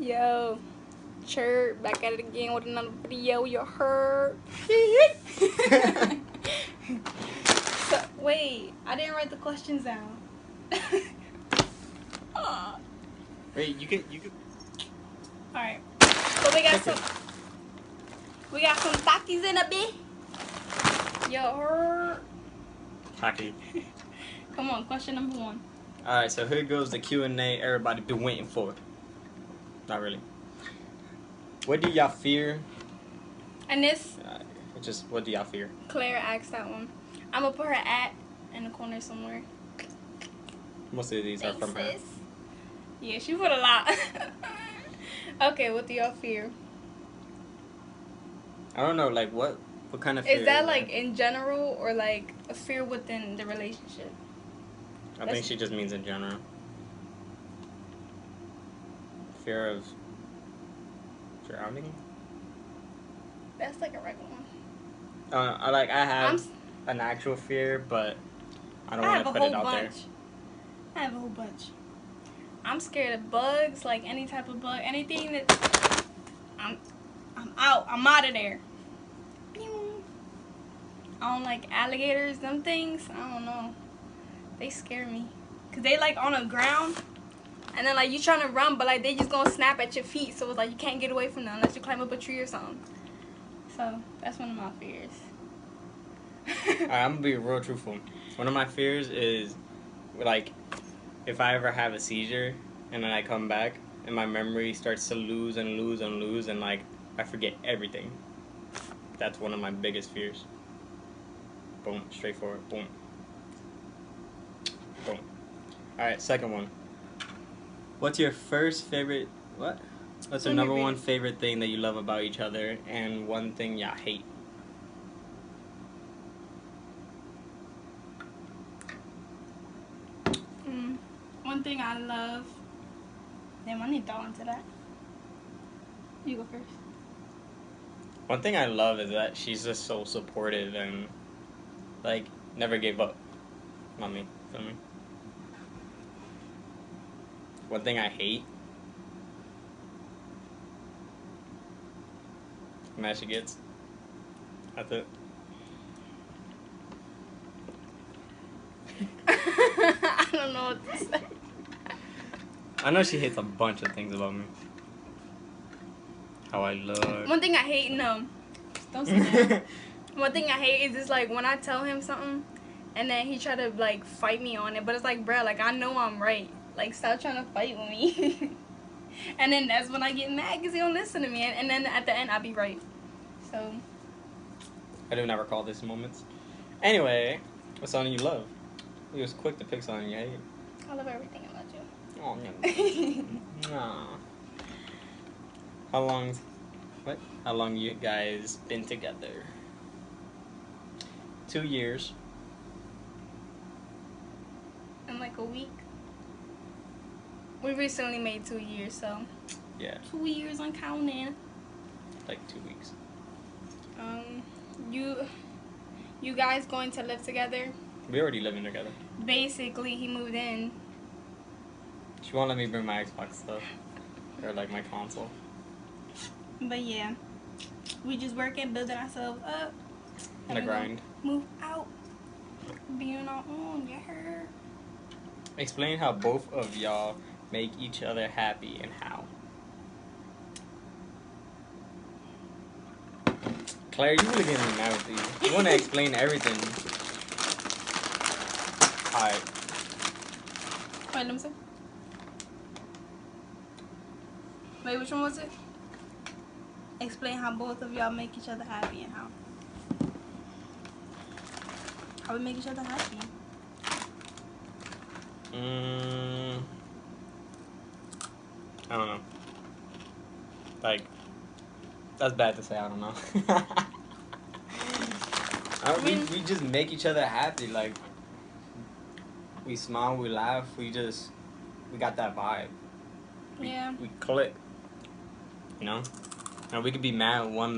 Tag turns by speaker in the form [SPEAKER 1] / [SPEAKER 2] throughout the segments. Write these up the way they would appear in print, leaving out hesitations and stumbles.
[SPEAKER 1] Yo, chirp, back at it again with another video. You heard? So, wait, I didn't write the questions down.
[SPEAKER 2] Wait, you could.
[SPEAKER 1] All right. So we got some takis in a bit. You heard?
[SPEAKER 2] Taki.
[SPEAKER 1] Come on, question number 1.
[SPEAKER 2] All right, so here goes the Q&A everybody been waiting for. Not really. What do y'all fear?
[SPEAKER 1] And this,
[SPEAKER 2] Just what do y'all fear?
[SPEAKER 1] Claire asked that one. I'm gonna put her at in the corner somewhere.
[SPEAKER 2] Most of these are from her.
[SPEAKER 1] Sis. Yeah, she put a lot. Okay, what do y'all fear?
[SPEAKER 2] I don't know, like what kind of fear?
[SPEAKER 1] Is that like in general or like a fear within the relationship?
[SPEAKER 2] I think she just means in general. Fear of drowning?
[SPEAKER 1] That's like a regular one.
[SPEAKER 2] I have an actual fear, but I don't want to put it out there.
[SPEAKER 1] I have a whole bunch. I'm scared of bugs, like any type of bug, anything that I'm out. I'm out of there. Pew. I don't like alligators, them things. I don't know. They scare me. Cause they like on the ground, and then like you trying to run, but like they just gonna snap at your feet. So it's like you can't get away from them unless you climb up a tree or something. So that's one of my fears.
[SPEAKER 2] Alright, I'm gonna be real truthful. One of my fears is like if I ever have a seizure and then I come back and my memory starts to lose and like I forget everything. That's one of my biggest fears. Boom, straightforward. Boom. Boom. Alright, second one. What's your first favorite What's your number one favorite thing that you love about each other and one thing y'all hate?
[SPEAKER 1] One thing I love. Damn, I need to throw into that. You go first.
[SPEAKER 2] One thing I love is that she's just so supportive and like never gave up on me. Feel me? One thing I hate. Mad she gets. That's it.
[SPEAKER 1] I don't know what to say.
[SPEAKER 2] I know she hates a bunch of things about me. How I look.
[SPEAKER 1] One thing I hate, no. Don't say that. One thing I hate is just like when I tell him something and then he try to like fight me on it. But it's like, bruh, like I know I'm right. Like stop trying to fight with me. And then that's when I get mad because he don't listen to me. And then at the end I'll be right. So.
[SPEAKER 2] I do not recall these moments. Anyway, what song do you love? You was quick to pick something you hate.
[SPEAKER 1] I love everything about you.
[SPEAKER 2] Oh, no. Nah. How long you guys been together? 2 years.
[SPEAKER 1] In like a week. We recently made 2 years, so.
[SPEAKER 2] Yeah.
[SPEAKER 1] 2 years on counting.
[SPEAKER 2] Like 2 weeks.
[SPEAKER 1] You guys going to live together?
[SPEAKER 2] We already living together.
[SPEAKER 1] Basically, he moved in.
[SPEAKER 2] She won't let me bring my Xbox stuff. Or like my console.
[SPEAKER 1] But yeah. We just working, building ourselves up.
[SPEAKER 2] In the grind.
[SPEAKER 1] Move out. Being our own, you heard?
[SPEAKER 2] Explain how both of y'all make each other happy and how. Claire, you really getting me mad with you. You want to explain everything. Alright.
[SPEAKER 1] Wait, let me see. Wait, which one was it? Explain how both of y'all make each other happy and how. How we make each other happy.
[SPEAKER 2] I don't know. Like, that's bad to say, I don't know. We just make each other happy. Like, we smile, we laugh, we got that vibe. We click. You know? And we could be mad 1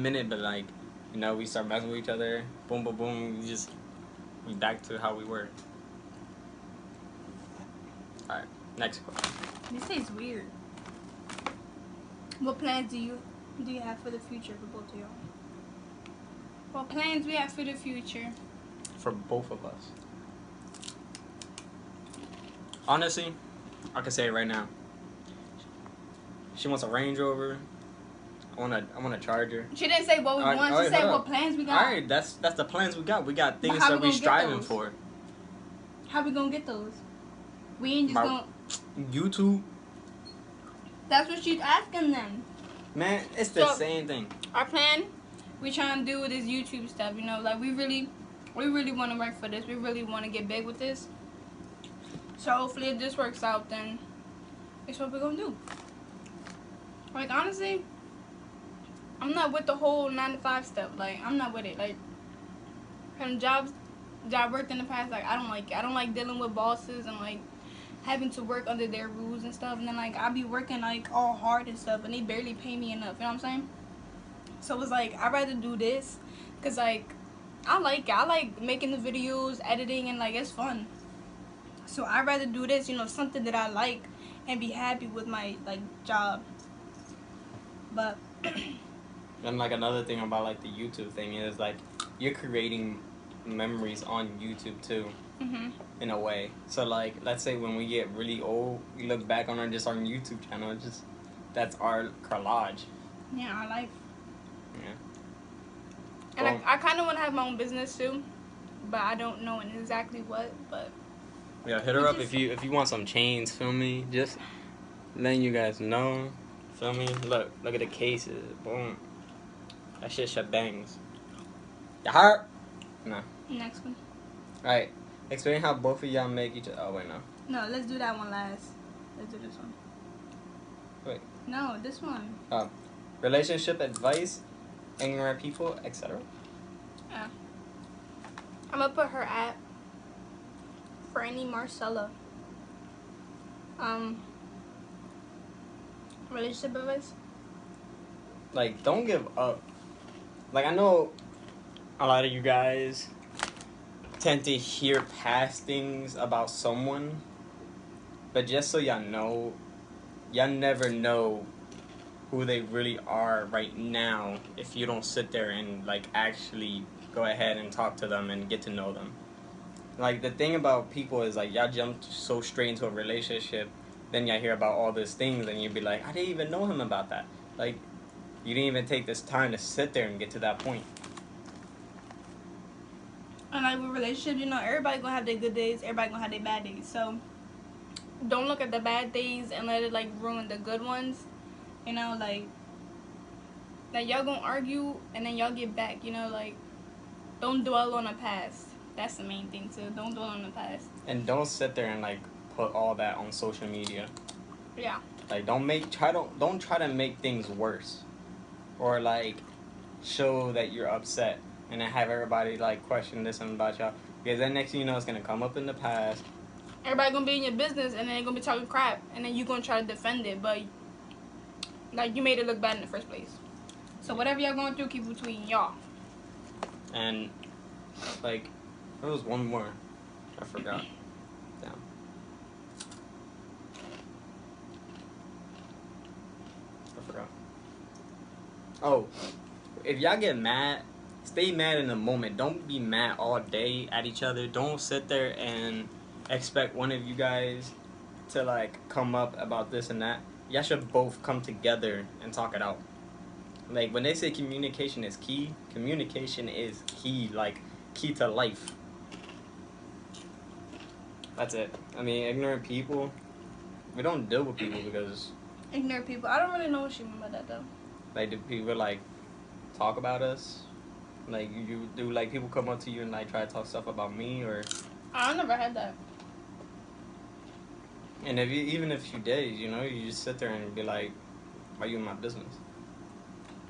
[SPEAKER 2] minute, but like, you know, we start messing with each other. Boom, boom, boom. We back to how we were. Alright, next question.
[SPEAKER 1] This tastes weird. What plans do you have for the future for both of y'all? What plans we have for the future?
[SPEAKER 2] For both of us. Honestly, I can say it right now. She wants a Range Rover. I want a Charger.
[SPEAKER 1] She didn't say what we want. She said what plans we got.
[SPEAKER 2] Alright, that's the plans we got. We got things that we striving for.
[SPEAKER 1] How we gonna get those? We ain't just gonna
[SPEAKER 2] YouTube.
[SPEAKER 1] That's what she's asking them.
[SPEAKER 2] Man, it's the same thing.
[SPEAKER 1] Our plan, we trying to do with this YouTube stuff. You know, like we really want to work for this. We really want to get big with this. So hopefully, if this works out, then it's what we're gonna do. Like honestly, I'm not with the whole 9-to-5 stuff. Like I'm not with it. Like, and job worked in the past. Like I don't like it. I don't like dealing with bosses and like having to work under their rules and stuff. And then like I be working like all hard and stuff, and they barely pay me enough. You know what I'm saying? So it's like I'd rather do this, cause like I like it. I like making the videos, editing, and like it's fun. So I'd rather do this, you know, something that I like, and be happy with my like job. But
[SPEAKER 2] and like another thing about like the YouTube thing is like you're creating memories on YouTube too, in a way. So like let's say when we get really old, we look back on our YouTube channel. It's just that's our collage.
[SPEAKER 1] Yeah, our life.
[SPEAKER 2] Yeah.
[SPEAKER 1] And well, I kind of want to have my own business too, but I don't know exactly what. But
[SPEAKER 2] yeah, hit her up if you want some chains. Feel me? Just letting you guys know. Feel me? Look at the cases. Boom. That shit bangs. The heart. No.
[SPEAKER 1] Next one.
[SPEAKER 2] Alright. Explain how both of y'all make each other. Oh wait, no.
[SPEAKER 1] No, let's do that one last. Let's do this one.
[SPEAKER 2] Wait.
[SPEAKER 1] No, this one.
[SPEAKER 2] Relationship advice, ignorant people, etc.
[SPEAKER 1] Yeah. I'm gonna put her at Franny Marcella. Relationship advice?
[SPEAKER 2] Like, don't give up. Like, I know a lot of you guys tend to hear past things about someone, but just so y'all know, y'all never know who they really are right now if you don't sit there and like actually go ahead and talk to them and get to know them. Like the thing about people is like y'all jump so straight into a relationship, then y'all hear about all these things and you'd be like, I didn't even know him about that. Like you didn't even take this time to sit there and get to that point.
[SPEAKER 1] And like with relationships, you know, everybody gonna have their good days, everybody gonna have their bad days. So don't look at the bad days and let it like ruin the good ones. You know, like y'all gonna argue and then y'all get back, you know, like don't dwell on the past. That's the main thing too. Don't dwell on the past.
[SPEAKER 2] And don't sit there and like put all that on social media.
[SPEAKER 1] Yeah.
[SPEAKER 2] Like don't try to make things worse. Or like show that you're upset and then have everybody like question this and about y'all. Because then next thing you know it's gonna come up in the past.
[SPEAKER 1] Everybody gonna be in your business and then they're gonna be talking crap and then you gonna try to defend it, but like you made it look bad in the first place. So whatever y'all going through, keep it between y'all.
[SPEAKER 2] And like there was one more. I forgot. Damn. I forgot. Oh, if y'all get mad, stay mad in the moment. Don't be mad all day at each other. Don't sit there and expect one of you guys to like come up about this and that. Y'all should both come together and talk it out. Like when they say communication is key, like key to life. That's it. I mean, ignorant people, we don't deal with people because
[SPEAKER 1] ignorant people. I don't really know what you mean by that though.
[SPEAKER 2] Like do people like talk about us? Like you do like people come up to you and like try to talk stuff about me or
[SPEAKER 1] I never had that.
[SPEAKER 2] And even if you did, you know, you just sit there and be like, why are you in my business?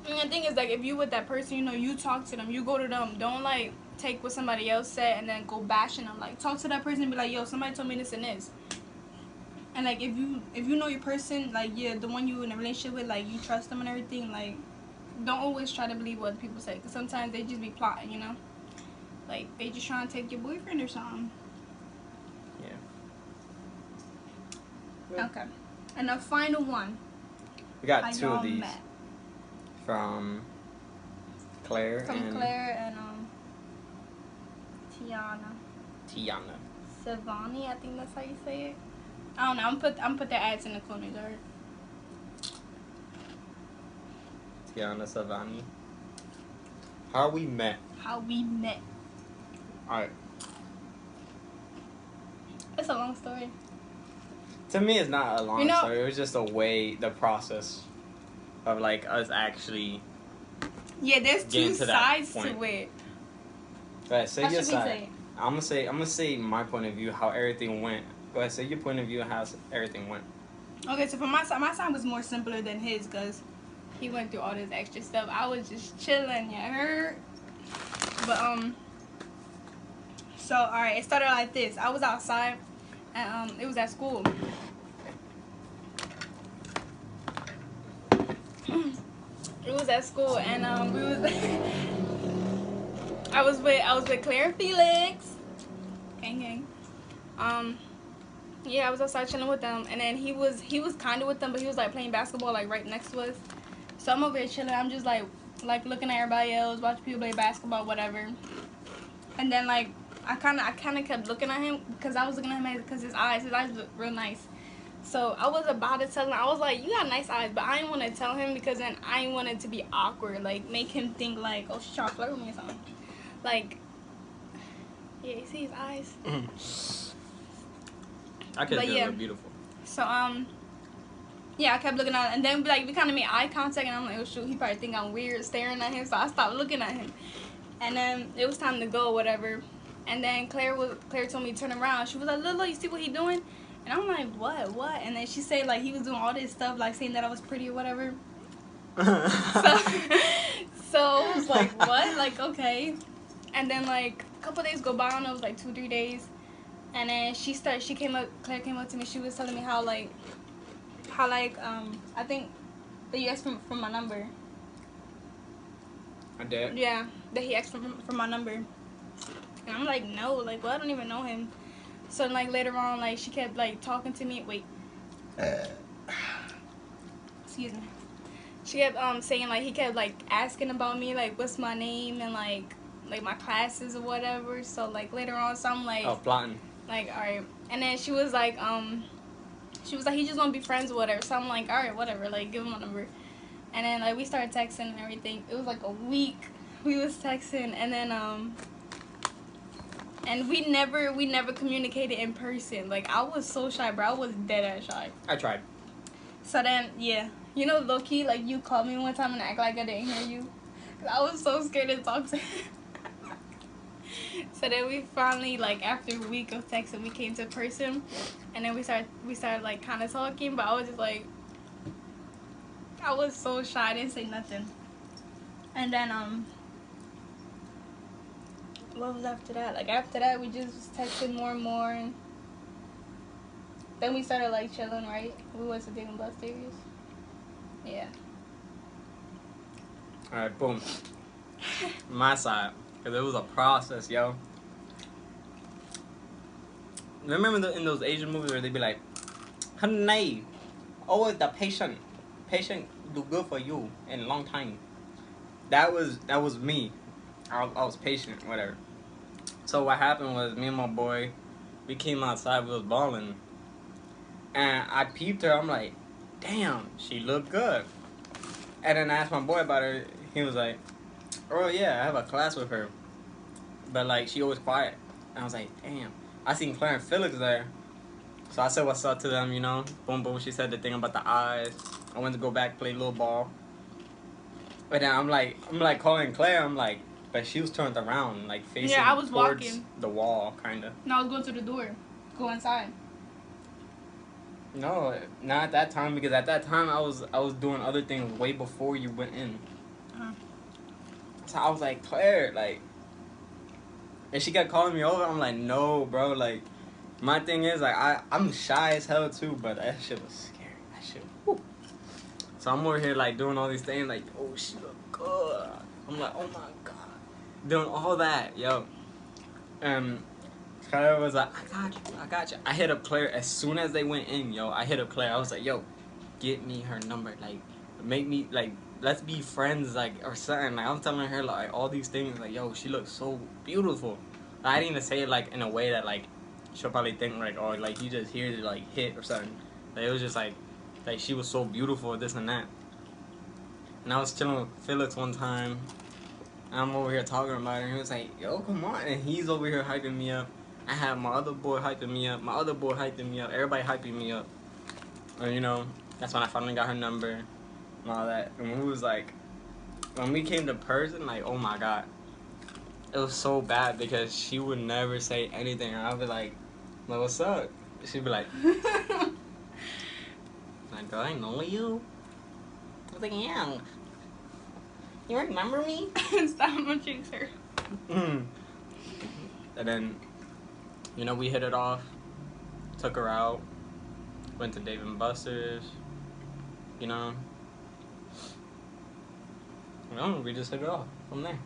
[SPEAKER 1] And the thing is, like, if you with that person, you know, you talk to them, you go to them. Don't, like, take what somebody else said and then go bashing them. Like, talk to that person and be like, yo, somebody told me this and this. And, like, if you know your person, like, yeah, the one you in a relationship with, like, you trust them and everything, like, don't always try to believe what people say. Because sometimes they just be plotting, you know? Like, they just trying to take your boyfriend or something.
[SPEAKER 2] Yeah.
[SPEAKER 1] Okay. And the final one.
[SPEAKER 2] We got
[SPEAKER 1] how
[SPEAKER 2] two
[SPEAKER 1] y'all
[SPEAKER 2] of these.
[SPEAKER 1] met.
[SPEAKER 2] From Claire
[SPEAKER 1] and
[SPEAKER 2] Tiana.
[SPEAKER 1] Savani, I think that's how you say it. I don't know. I'm put their ads in the comments, alright?
[SPEAKER 2] Tiana Savani. How we met. Alright.
[SPEAKER 1] It's a long story.
[SPEAKER 2] To me, it's not a long
[SPEAKER 1] You know,
[SPEAKER 2] story. It was just the process of like us actually.
[SPEAKER 1] Yeah, there's two sides to it.
[SPEAKER 2] Go ahead, say your side. I'm gonna say my point of view, how everything went. Go ahead, say your point of view, how everything went.
[SPEAKER 1] Okay, so for my side was more simpler than his, because he went through all this extra stuff. I was just chilling, you heard? But so alright, it started like this. I was outside, and it was at school. It was at school, and we was. I was with Claire and Felix. Gang. Yeah, I was outside chilling with them, and then he was kind of with them, but he was like playing basketball like right next to us. So I'm over here chilling. I'm just like looking at everybody else, watching people play basketball, whatever. And then like I kind of kept looking at him, because I was looking at him because his eyes look real nice. So I was about to tell him, I was like, you got nice eyes, but I didn't want to tell him, because then I didn't want it to be awkward, like make him think like, oh, she's trying to flirt with me or something. Like, yeah, you see his eyes?
[SPEAKER 2] I could feel they're beautiful.
[SPEAKER 1] So yeah, I kept looking at him, and then like we kind of made eye contact, and I'm like, oh shoot, he probably think I'm weird staring at him, so I stopped looking at him. And then it was time to go, whatever. And then Claire told me to turn around. She was like, Lilo, you see what he doing? And I'm like, what? And then she said like he was doing all this stuff, like saying that I was pretty or whatever. So I was like, what? Like, okay. And then like a couple days go by, and it was like 2-3 days. And then Claire came up to me. She was telling me how I think that you asked for my number.
[SPEAKER 2] I did?
[SPEAKER 1] Yeah, that he asked for my number. And I'm like, no, like, well, I don't even know him. So like later on, like she kept like talking to me. Wait. Excuse me. She kept saying like he kept like asking about me, like what's my name and like my classes or whatever. So like later on, so I'm like,
[SPEAKER 2] oh, plotting.
[SPEAKER 1] Like, alright. And then she was like he just want to be friends or whatever. So I'm like, alright, whatever, like give him my number. And then like we started texting and everything. It was like a week we was texting, and then and we never communicated in person. Like I was so shy, bro. I was dead ass shy.
[SPEAKER 2] I tried.
[SPEAKER 1] So then yeah, you know, low key, like you called me one time and act like I didn't hear you. Cause I was so scared to talk to him. So then we finally, like after a week of texting, we came to person, and then we started like kind of talking, but I was just like, I was so shy, I didn't say nothing. And then what was after that? Like after that, we just texted more and more, and then we started like chilling, right? We went to Dave & Buster's. Yeah.
[SPEAKER 2] All right, boom. My side. Because it was a process, yo. Remember in those Asian movies where they be like, honey, always the patient do good for you in a long time. That was me. I was patient, whatever. So what happened was, me and my boy, we came outside, we was balling. And I peeped her, I'm like, damn, she looked good. And then I asked my boy about her, he was like, oh yeah, I have a class with her, but like she always quiet. And I was like, damn. I seen Claire and Felix there, so I said what's up to them, you know. Boom boom. She said the thing about the eyes. I went to go back, play little ball. But then I'm like calling Claire. I'm like, but she was turned around, like facing
[SPEAKER 1] I was
[SPEAKER 2] towards
[SPEAKER 1] walking
[SPEAKER 2] the wall, kinda.
[SPEAKER 1] No, I was going to the door, go inside.
[SPEAKER 2] No, not at that time, because at that time I was doing other things way before you went in. So I was like, Claire, like, and she kept calling me over. I'm like, no, bro, like, my thing is, like, I'm shy as hell too, but that shit was scary. That shit, whew. So I'm over here, like, doing all these things, like, oh, she look good. I'm like, oh my god. Doing all that, yo. Claire was like, I got you. I hit up Claire as soon as they went in, yo. I hit up Claire. I was like, yo, get me her number, like, make me, like, let's be friends, like, or something. Like, I'm telling her, like, all these things, like, yo, she looks so beautiful. I didn't even say it, like, in a way that, like, she'll probably think, like, oh, like, you just hear it, like, hit or something. Like, it was just, like, she was so beautiful, this and that. And I was chilling with Felix one time, and I'm over here talking about it, and he was like, yo, come on. And he's over here hyping me up. I had my other boy hyping me up, my other boy hyping me up, everybody hyping me up. And, you know, that's when I finally got her number and all that. And we was like, when we came to person, like, oh my God. It was so bad because she would never say anything. And I'd be like, what's up? She'd be like, do I know you? I was like, yeah. You remember me?
[SPEAKER 1] Stop munching, sir.
[SPEAKER 2] And then, you know, we hit it off. Took her out. Went to Dave & Buster's. You know. No, we just hit it off from there.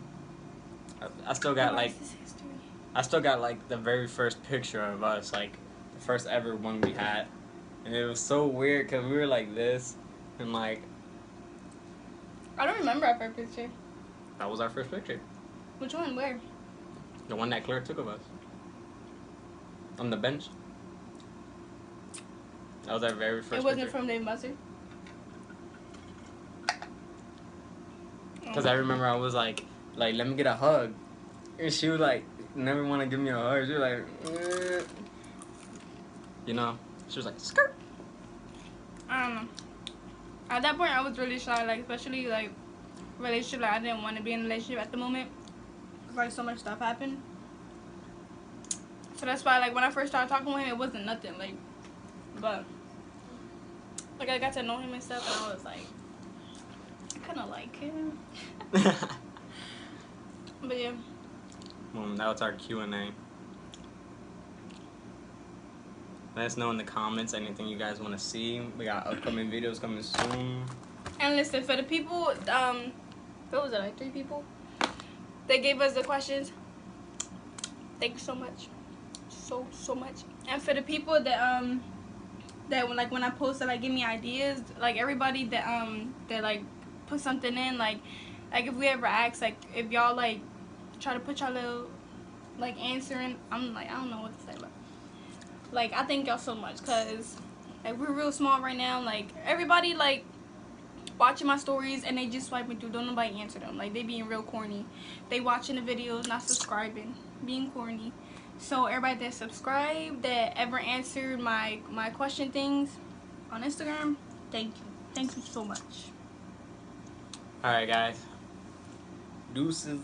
[SPEAKER 2] I still got like the very first picture of us, like the first ever one we had, and it was so weird because we were like this, and like
[SPEAKER 1] I don't remember our first picture.
[SPEAKER 2] That was our first picture.
[SPEAKER 1] Which one? Where?
[SPEAKER 2] The one that Claire took of us on the bench. That was our very first.
[SPEAKER 1] It wasn't
[SPEAKER 2] picture.
[SPEAKER 1] from Dave & Buster's.
[SPEAKER 2] Because I remember I was like, let me get a hug. And she was like, never want to give me a hug. She was like, you know, she was like, skirt.
[SPEAKER 1] I don't know. At that point, I was really shy, like, especially, like, relationship. Like, I didn't want to be in a relationship at the moment. Like, so much stuff happened. So that's why, like, when I first started talking with him, it wasn't nothing, like, but, like, I got to know him and stuff, and I was like, I kind of like him. But yeah.
[SPEAKER 2] Well, that was our Q&A. Let us know in the comments anything you guys want to see. We got upcoming videos coming soon.
[SPEAKER 1] And listen, for the people, what was it, like 3 people? They gave us the questions. Thank you so much. So much. And for the people that when I posted, like, give me ideas, like, everybody that like put something in, like if we ever ask, like, if y'all like try to put y'all little like answering, I'm like, I don't know what to say, but like, I thank y'all so much, cause like, we're real small right now. Like, everybody like watching my stories and they just swiping through, don't nobody answer them. Like, they being real corny. They watching the videos, not subscribing, being corny. So everybody that subscribed, that ever answered my question things on Instagram, thank you so much.
[SPEAKER 2] Alright guys, deuces.